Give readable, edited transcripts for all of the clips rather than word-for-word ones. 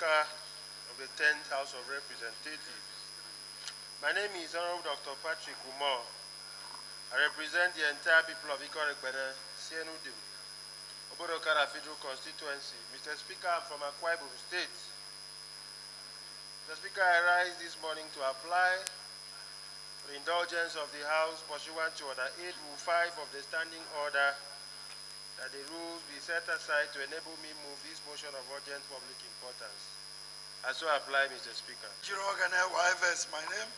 Speaker of the 10th House of Representatives. My name is Honorable Dr. Patrick Umoh. I represent the entire people of Akwa Ibom, Obodokara Federal Constituency. Mr. Speaker, I'm from Akwa Ibom State. Mr. Speaker, I rise this morning to apply for the indulgence of the House pursuant to Order 8, Rule 5 of the Standing Order, that the rules be set aside to enable me move this motion of urgent public importance. I so apply, Mr. Speaker. Is my name,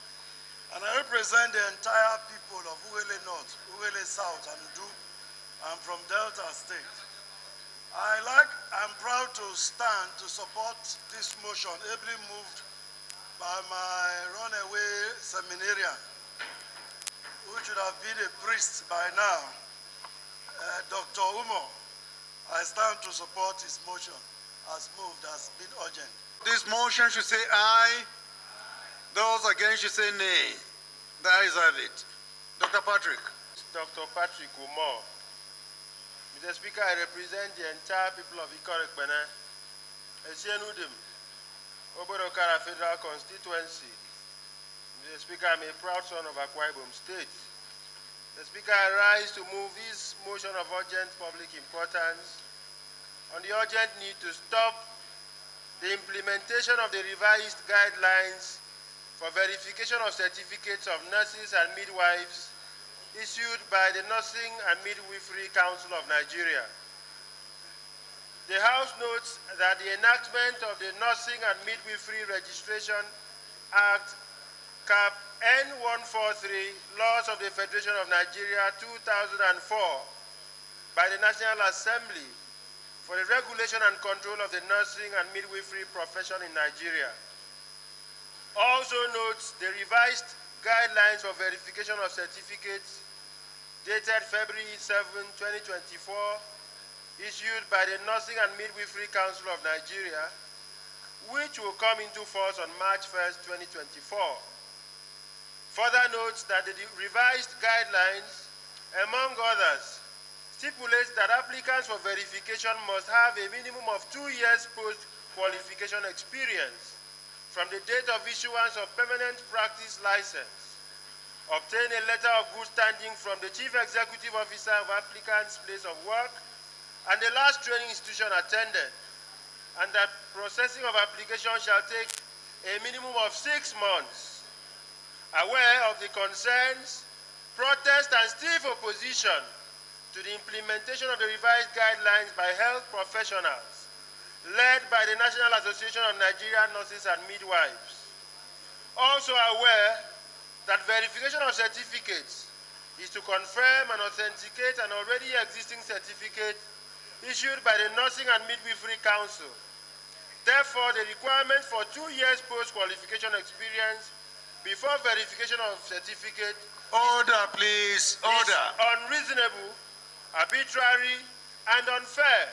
and I represent the entire people of Uwele North, Uwele South, and Udu. I'm from Delta State. I'm proud to stand to support this motion, ably moved by my runaway seminarian, who should have been a priest by now, Dr. Umoh. I stand to support his motion as moved, as been urgent. This motion should say aye. Those against should say nay. The ayes have it. Dr. Patrick. Dr. Patrick Umoh. Mr. Speaker, I represent the entire people of Akwa Ibom, Obodokara Federal Constituency. Mr. Speaker, I'm a proud son of Akwa Ibom State. Mr. Speaker, I rise to move this motion of urgent public importance on the urgent need to stop the implementation of the revised guidelines for verification of certificates of nurses and midwives issued by the Nursing and Midwifery Council of Nigeria. The House notes that the enactment of the Nursing and Midwifery Registration Act, Cap N143, Laws of the Federation of Nigeria 2004, by the National Assembly for the regulation and control of the nursing and midwifery profession in Nigeria. Also notes the revised guidelines for verification of certificates dated February 7, 2024, issued by the Nursing and Midwifery Council of Nigeria, which will come into force on March 1st, 2024. Further notes that the revised guidelines, among others, stipulates that applicants for verification must have a minimum of 2 years post-qualification experience from the date of issuance of permanent practice license, obtain a letter of good standing from the Chief Executive Officer of applicant's place of work and the last training institution attended, and that processing of application shall take a minimum of 6 months. Aware of the concerns, protest, and stiff opposition to the implementation of the revised guidelines by health professionals, led by the National Association of Nigerian Nurses and Midwives. Also aware that verification of certificates is to confirm and authenticate an already existing certificate issued by the Nursing and Midwifery Council. Therefore, the requirement for 2 years post-qualification experience before verification of certificate Order, please. Order. is unreasonable, arbitrary, and unfair,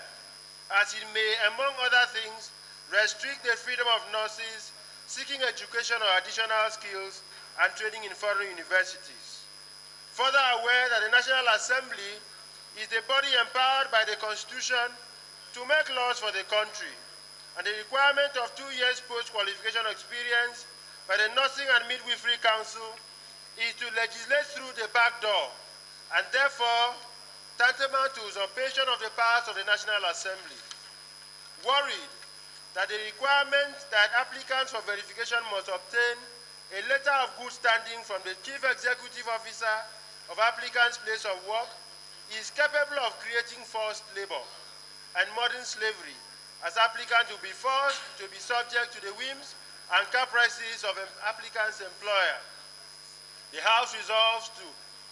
as it may, among other things, restrict the freedom of nurses seeking education or additional skills and training in foreign universities. Further aware that the National Assembly is the body empowered by the Constitution to make laws for the country, and the requirement of 2 years post-qualification experience by the Nursing and Midwifery Council is to legislate through the back door, and therefore tantamount to usurpation of the powers of the National Assembly. Worried that the requirement that applicants for verification must obtain a letter of good standing from the Chief Executive Officer of applicant's place of work is capable of creating forced labor and modern slavery, as applicants will be forced to be subject to the whims and caprices of an applicant's employer. The House resolves to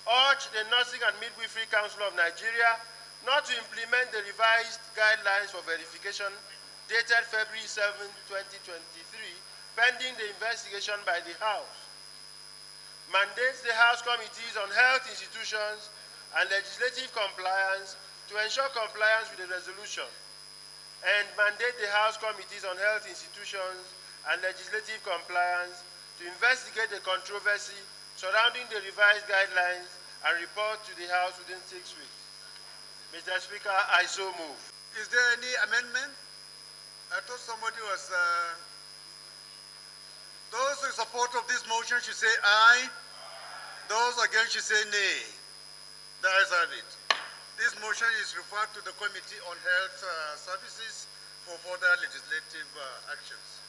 urge the Nursing and Midwifery Council of Nigeria not to implement the revised guidelines for verification dated February 7, 2023, pending the investigation by the House. Mandates the House Committees on Health Institutions and Legislative Compliance to ensure compliance with the resolution, and mandate the House Committees on Health Institutions and Legislative Compliance to investigate the controversy surrounding the revised guidelines and report to the House within 6 weeks. Mr. Speaker, I so move. Is there any amendment? I thought somebody was, those in support of this motion should say aye. Those against should say nay. The ayes have it. This motion is referred to the Committee on Health Services for further legislative actions.